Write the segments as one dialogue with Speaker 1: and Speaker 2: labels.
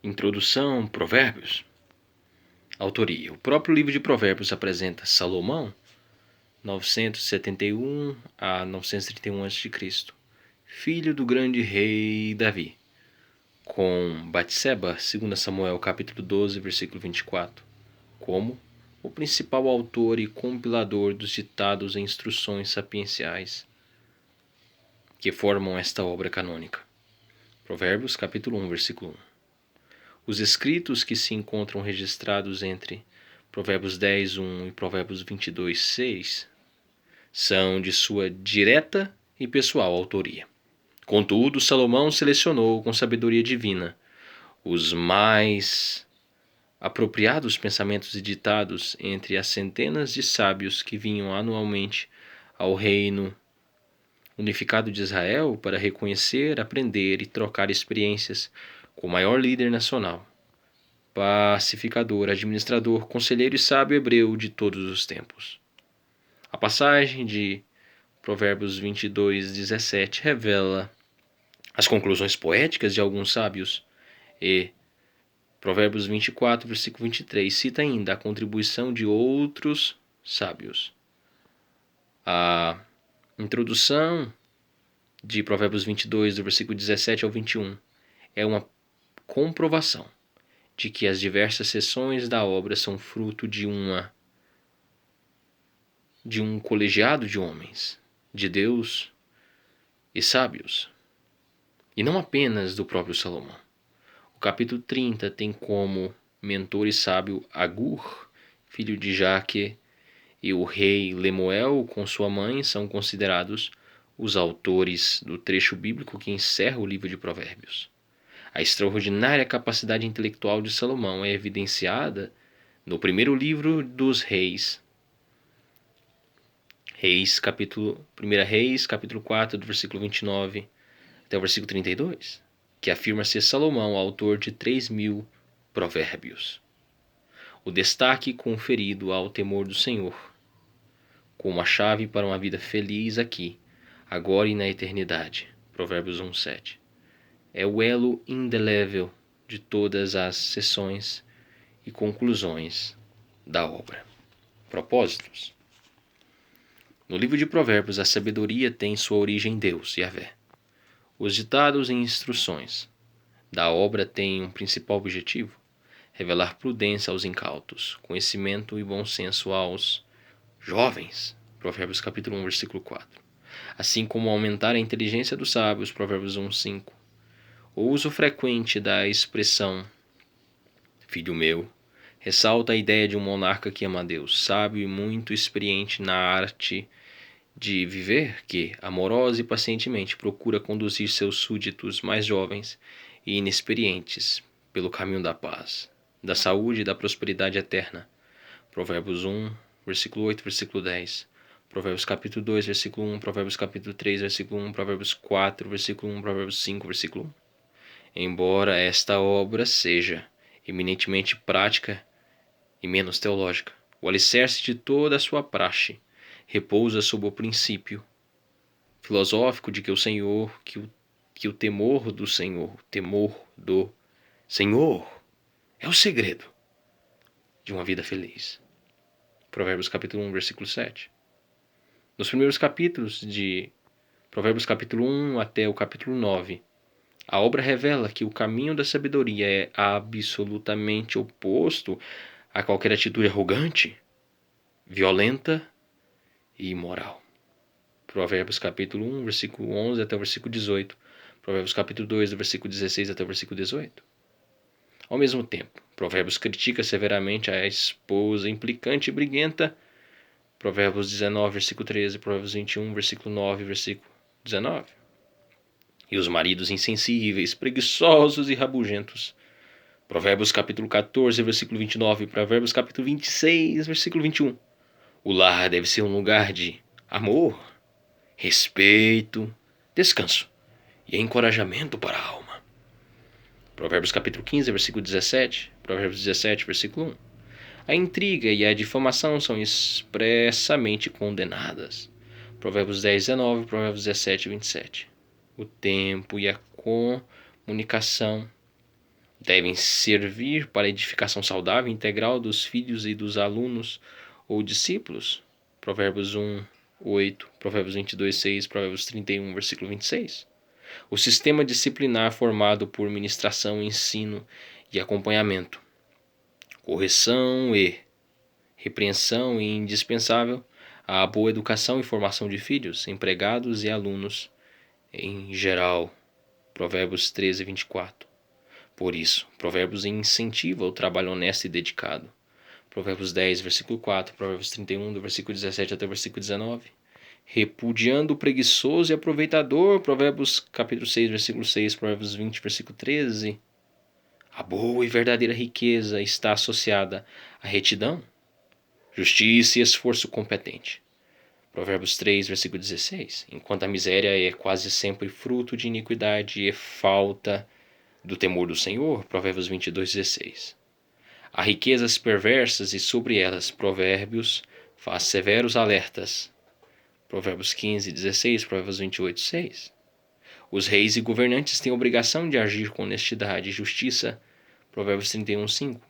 Speaker 1: Introdução, Provérbios. Autoria. O próprio livro de Provérbios apresenta Salomão, 971 a 931 a.C., filho do grande rei Davi, com Batseba, 2 Samuel capítulo 12, versículo 24, como o principal autor e compilador dos ditados e instruções sapienciais que formam esta obra canônica. Provérbios capítulo 1, versículo 1. Os escritos que se encontram registrados entre Provérbios 10, 1 e Provérbios 22, 6 são de sua direta e pessoal autoria. Contudo, Salomão selecionou com sabedoria divina os mais apropriados pensamentos e ditados entre as centenas de sábios que vinham anualmente ao reino unificado de Israel para reconhecer, aprender e trocar experiências com o maior líder nacional, pacificador, administrador, conselheiro e sábio hebreu de todos os tempos. A passagem de Provérbios 22, 17 revela as conclusões poéticas de alguns sábios e Provérbios 24, versículo 23 cita ainda a contribuição de outros sábios. A introdução de Provérbios 22, do versículo 17 ao 21, é uma comprovação de que as diversas seções da obra são fruto de um colegiado de homens, de Deus e sábios, e não apenas do próprio Salomão. O capítulo 30 tem como mentor e sábio Agur, filho de Jaque, e o rei Lemuel com sua mãe são considerados os autores do trecho bíblico que encerra o livro de Provérbios. A extraordinária capacidade intelectual de Salomão é evidenciada no primeiro livro dos Reis, 1 Reis, capítulo 4, do versículo 29 até o versículo 32, que afirma ser Salomão autor de 3.000 provérbios. O destaque conferido ao temor do Senhor, como a chave para uma vida feliz aqui, agora e na eternidade, Provérbios 1:7, é o elo indelével de todas as seções e conclusões da obra. Propósitos. No livro de Provérbios, a sabedoria tem sua origem em Deus, Yahvé. Os ditados e instruções da obra têm um principal objetivo: revelar prudência aos incautos, conhecimento e bom senso aos jovens, Provérbios capítulo 1, versículo 4. Assim como aumentar a inteligência dos sábios, Provérbios 1:5. O uso frequente da expressão filho meu ressalta a ideia de um monarca que ama a Deus, sábio e muito experiente na arte de viver, que, amorosa e pacientemente, procura conduzir seus súditos mais jovens e inexperientes pelo caminho da paz, da saúde e da prosperidade eterna. Provérbios 1, versículo 8, versículo 10. Provérbios capítulo 2, versículo 1, Provérbios capítulo 3, versículo 1, Provérbios 4, versículo 1, Provérbios 5, versículo 1. Embora esta obra seja eminentemente prática e menos teológica, o alicerce de toda a sua praxe repousa sob o princípio filosófico de que o temor do Senhor é o segredo de uma vida feliz. Provérbios capítulo 1, versículo 7. Nos primeiros capítulos de Provérbios capítulo 1 até o capítulo 9, a obra revela que o caminho da sabedoria é absolutamente oposto a qualquer atitude arrogante, violenta e imoral. Provérbios capítulo 1, versículo 11 até o versículo 18. Provérbios capítulo 2, do versículo 16 até o versículo 18. Ao mesmo tempo, Provérbios critica severamente a esposa implicante e briguenta. Provérbios 19, versículo 13, Provérbios 21, versículo 9, versículo 19. E os maridos insensíveis, preguiçosos e rabugentos. Provérbios capítulo 14, versículo 29, Provérbios capítulo 26, versículo 21. O lar deve ser um lugar de amor, respeito, descanso e encorajamento para a alma. Provérbios capítulo 15, versículo 17, Provérbios 17, versículo 1. A intriga e a difamação são expressamente condenadas. Provérbios 10, 19, Provérbios 17, 27. O tempo e a comunicação devem servir para a edificação saudável e integral dos filhos e dos alunos ou discípulos. Provérbios 1, 8, Provérbios 22, 6, Provérbios 31, versículo 26. O sistema disciplinar formado por ministração, ensino e acompanhamento, correção e repreensão é indispensável à boa educação e formação de filhos, empregados e alunos em geral. Provérbios 13, 24. Por isso, Provérbios incentiva o trabalho honesto e dedicado. Provérbios 10, versículo 4, Provérbios 31, do versículo 17 até o versículo 19. Repudiando o preguiçoso e aproveitador, Provérbios capítulo 6, versículo 6, Provérbios 20, versículo 13. A boa e verdadeira riqueza está associada à retidão, justiça e esforço competente. Provérbios 3, versículo 16. Enquanto a miséria é quase sempre fruto de iniquidade e falta do temor do Senhor. Provérbios 22, 16. Há riquezas perversas e sobre elas Provérbios faz severos alertas. Provérbios 15, 16, Provérbios 28, 6. Os reis e governantes têm a obrigação de agir com honestidade e justiça. Provérbios 31, 5.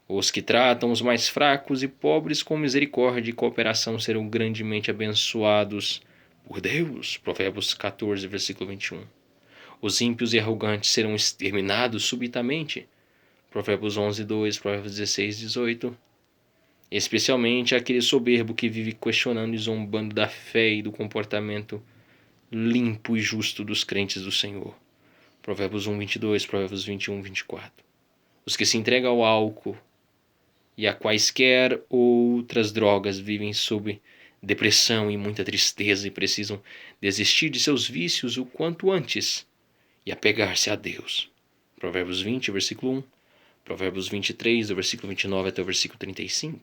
Speaker 1: Os que tratam os mais fracos e pobres com misericórdia e cooperação serão grandemente abençoados por Deus. Provérbios 14, versículo 21. Os ímpios e arrogantes serão exterminados subitamente. Provérbios 11, 2, Provérbios 16, 18. Especialmente aquele soberbo que vive questionando e zombando da fé e do comportamento limpo e justo dos crentes do Senhor. Provérbios 1, 22, Provérbios 21, 24. Os que se entregam ao álcool e a quaisquer outras drogas vivem sob depressão e muita tristeza e precisam desistir de seus vícios o quanto antes e apegar-se a Deus. Provérbios 20, versículo 1, Provérbios 23, do versículo 29 até o versículo 35.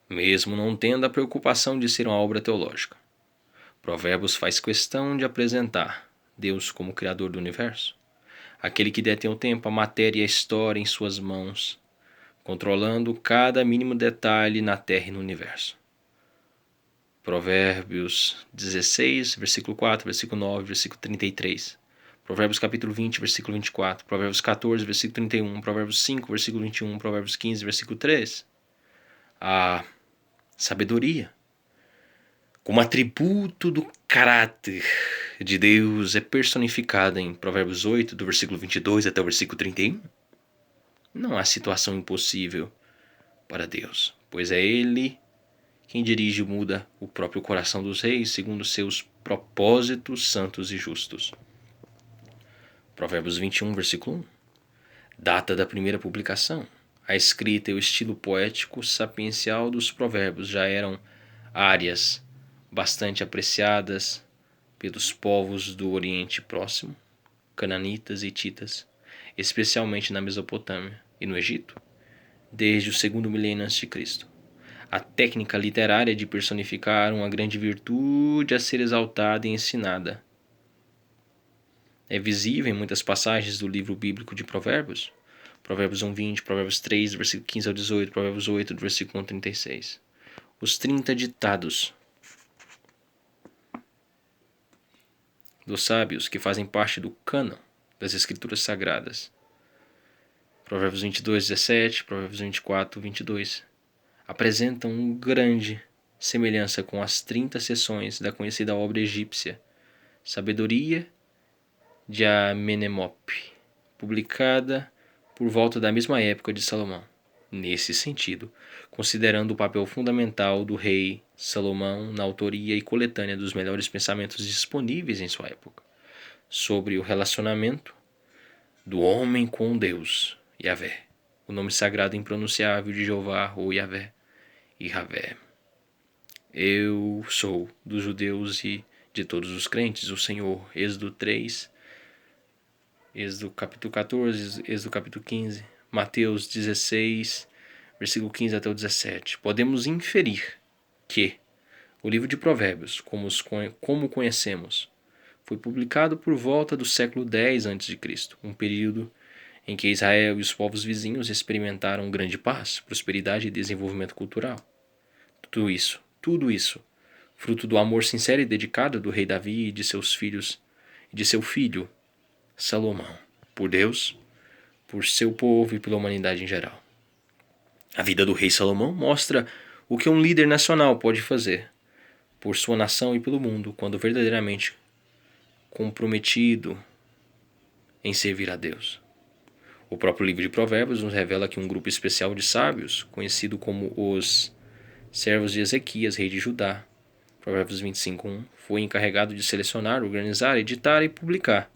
Speaker 1: Mesmo não tendo a preocupação de ser uma obra teológica, Provérbios faz questão de apresentar Deus como Criador do universo, aquele que detém o tempo, a matéria e a história em suas mãos, controlando cada mínimo detalhe na Terra e no universo. Provérbios 16, versículo 4, versículo 9, versículo 33. Provérbios capítulo 20, versículo 24. Provérbios 14, versículo 31. Provérbios 5, versículo 21. Provérbios 15, versículo 3. A sabedoria, como atributo do caráter de Deus, é personificada em Provérbios 8, do versículo 22 até o versículo 31. Não há situação impossível para Deus, pois é Ele quem dirige e muda o próprio coração dos reis segundo seus propósitos santos e justos. Provérbios 21, versículo 1. Data da primeira publicação. A escrita e o estilo poético sapiencial dos provérbios já eram áreas bastante apreciadas pelos povos do Oriente Próximo, cananitas e hititas, especialmente na Mesopotâmia e no Egito, desde o segundo milênio a.C. A técnica literária de personificar uma grande virtude a ser exaltada e ensinada é visível em muitas passagens do livro bíblico de Provérbios. Provérbios 1:20, Provérbios 3, do versículo 15 ao 18, Provérbios 8, do versículo 1 ao 36. Os 30 ditados dos sábios que fazem parte do cânon das Escrituras Sagradas. Provérbios 22, 17, Provérbios 24, 22. Apresentam uma grande semelhança com as 30 seções da conhecida obra egípcia Sabedoria de Amenemope, publicada por volta da mesma época de Salomão. Nesse sentido, considerando o papel fundamental do rei Salomão na autoria e coletânea dos melhores pensamentos disponíveis em sua época, sobre o relacionamento do homem com Deus, Yahvé, o nome sagrado impronunciável de Jeová ou Yahvé, Yahvé. Eu sou dos judeus e de todos os crentes, o Senhor. Êxodo 3, Êxodo capítulo 14, Êxodo capítulo 15, Mateus 16, versículo 15 até o 17. Podemos inferir que o livro de Provérbios, como conhecemos, foi publicado por volta do século X a.C., um período em que Israel e os povos vizinhos experimentaram grande paz, prosperidade e desenvolvimento cultural. Tudo isso, fruto do amor sincero e dedicado do rei Davi e de seus filhos, e de seu filho, Salomão, por Deus, por seu povo e pela humanidade em geral. A vida do rei Salomão mostra o que um líder nacional pode fazer por sua nação e pelo mundo quando verdadeiramente comprometido em servir a Deus. O próprio livro de Provérbios nos revela que um grupo especial de sábios, conhecido como os servos de Ezequias, rei de Judá, Provérbios 25:1, foi encarregado de selecionar, organizar, editar e publicar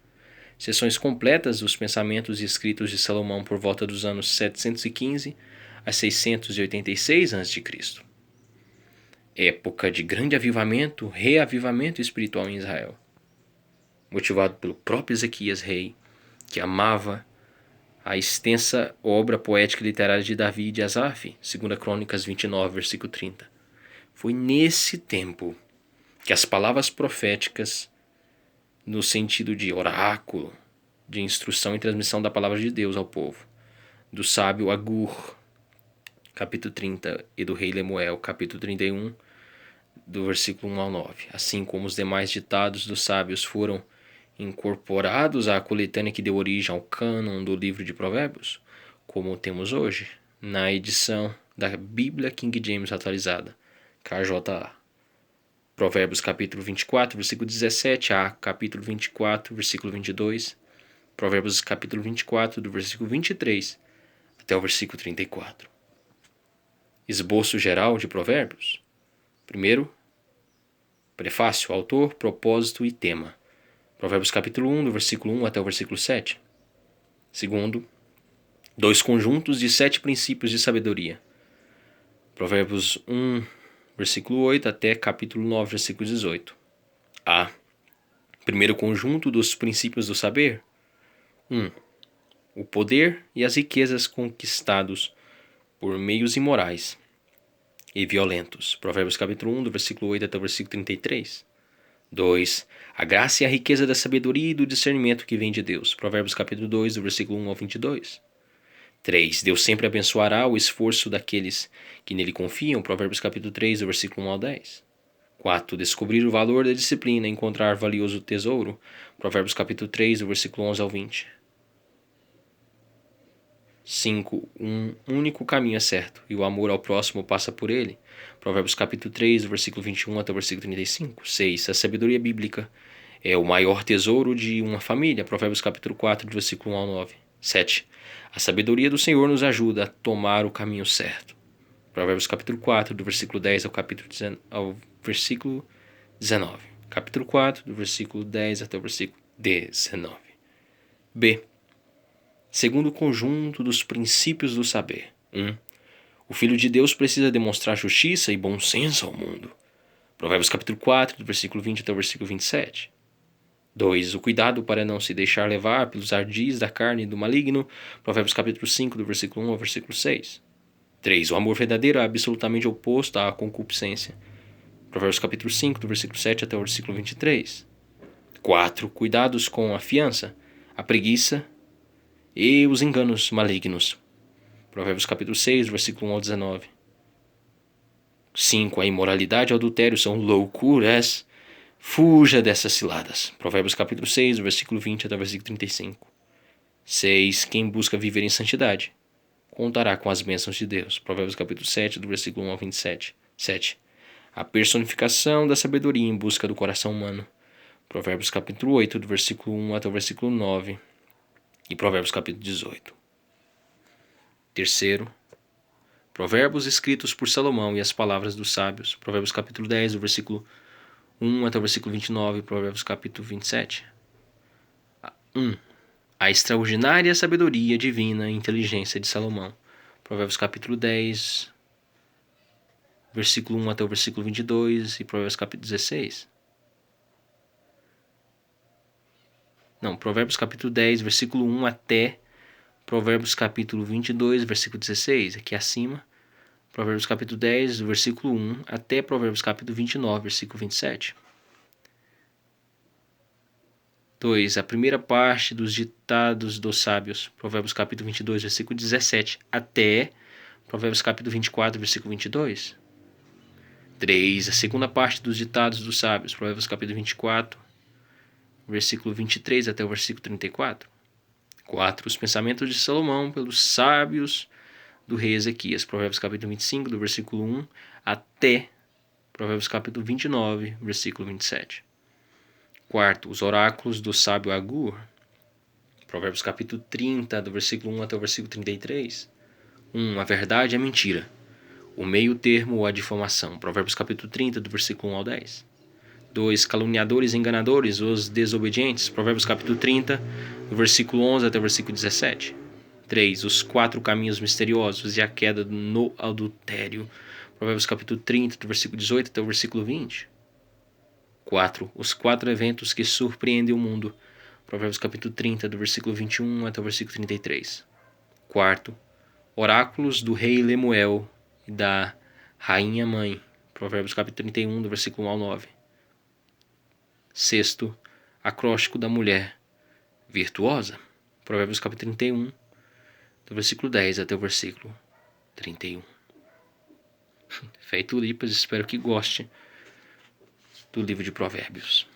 Speaker 1: seções completas dos pensamentos e escritos de Salomão por volta dos anos 715 a 686 a.C. Época de grande avivamento, reavivamento espiritual em Israel, motivado pelo próprio Ezequias, rei, que amava a extensa obra poética e literária de Davi e de Asaf, 2 Crônicas 29, versículo 30. Foi nesse tempo que as palavras proféticas, no sentido de oráculo, de instrução e transmissão da palavra de Deus ao povo, do sábio Agur, capítulo 30, e do rei Lemuel, capítulo 31, do versículo 1 ao 9, assim como os demais ditados dos sábios foram incorporados à coletânea que deu origem ao cânon do livro de Provérbios, como temos hoje, na edição da Bíblia King James atualizada, KJA. Provérbios capítulo 24, versículo 17 a capítulo 24, versículo 22. Provérbios capítulo 24, do versículo 23 até o versículo 34. Esboço geral de Provérbios. Primeiro, prefácio, autor, propósito e tema. Provérbios capítulo 1, do versículo 1 até o versículo 7. Segundo, 2 conjuntos de 7 princípios de sabedoria. Provérbios 1, versículo 8 até capítulo 9, versículo 18. A. Primeiro conjunto dos princípios do saber. 1. O poder e as riquezas conquistados por meios imorais e violentos. Provérbios capítulo 1, do versículo 8 até o versículo 33. 2. A graça e a riqueza da sabedoria e do discernimento que vem de Deus. Provérbios capítulo 2, do versículo 1 ao 22. 3. Deus sempre abençoará o esforço daqueles que nele confiam. Provérbios capítulo 3, do versículo 1 ao 10. 4. Descobrir o valor da disciplina e encontrar valioso tesouro. Provérbios capítulo 3, do versículo 11 ao 20. 5. Um único caminho é certo, e o amor ao próximo passa por ele. Provérbios capítulo 3, do versículo 21 até o versículo 35. 6. A sabedoria bíblica é o maior tesouro de uma família. Provérbios capítulo 4, do versículo 1 ao 9. 7. A sabedoria do Senhor nos ajuda a tomar o caminho certo. Provérbios capítulo 4, do versículo 10 ao versículo 19. Capítulo 4, do versículo 10 até o versículo 19. B. Segundo conjunto dos princípios do saber. 1. O Filho de Deus precisa demonstrar justiça e bom senso ao mundo. Provérbios capítulo 4, do versículo 20 até o versículo 27. 2. O cuidado para não se deixar levar pelos ardis da carne e do maligno. Provérbios capítulo 5, do versículo 1 ao versículo 6. 3. O amor verdadeiro é absolutamente oposto à concupiscência. Provérbios capítulo 5, do versículo 7 até o versículo 23. 4. Cuidados com a fiança, a preguiça e os enganos malignos. Provérbios capítulo 6, versículo 1 ao 19. 5. A imoralidade e o adultério são loucuras. Fuja dessas ciladas. Provérbios capítulo 6, versículo 20 até o versículo 35. 6. Quem busca viver em santidade contará com as bênçãos de Deus. Provérbios capítulo 7, do versículo 1 ao 27. 7. A personificação da sabedoria em busca do coração humano. Provérbios capítulo 8, do versículo 1 até o versículo 9. E Provérbios capítulo 18. Terceiro, provérbios escritos por Salomão e as palavras dos sábios. Provérbios capítulo 10, do versículo 1 até o versículo 29. Provérbios capítulo 27. 1. A extraordinária sabedoria divina e inteligência de Salomão. Provérbios capítulo 10, versículo 1 até o versículo 22. E Provérbios capítulo 16. Provérbios capítulo 10, versículo 1 até Provérbios capítulo 22, versículo 16, aqui acima. Provérbios capítulo 10, versículo 1 até Provérbios capítulo 29, versículo 27. 2. A primeira parte dos ditados dos sábios. Provérbios capítulo 22, versículo 17 até Provérbios capítulo 24, versículo 22. 3. A segunda parte dos ditados dos sábios. Provérbios capítulo 24, versículo 23 até o versículo 34. 4. Os pensamentos de Salomão pelos sábios do rei Ezequias. Provérbios capítulo 25, do versículo 1 até Provérbios capítulo 29, versículo 27. 4. Os oráculos do sábio Agur. Provérbios capítulo 30, do versículo 1 até o versículo 33. 1. A verdade e a mentira. O meio termo ou a difamação. Provérbios capítulo 30, do versículo 1 ao 10. 2. Caluniadores e enganadores, os desobedientes. Provérbios capítulo 30, do versículo 11 até o versículo 17. 3. Os 4 caminhos misteriosos e a queda no adultério. Provérbios capítulo 30, do versículo 18 até o versículo 20. 4. Os 4 eventos que surpreendem o mundo. Provérbios capítulo 30, do versículo 21 até o versículo 33. 4. Oráculos do rei Lemuel e da rainha mãe. Provérbios capítulo 31, do versículo 1 ao 9. 6. Acróstico da mulher virtuosa. Provérbios capítulo 31, do versículo 10 até o versículo 31. Feito, Lipas, espero que goste do livro de Provérbios.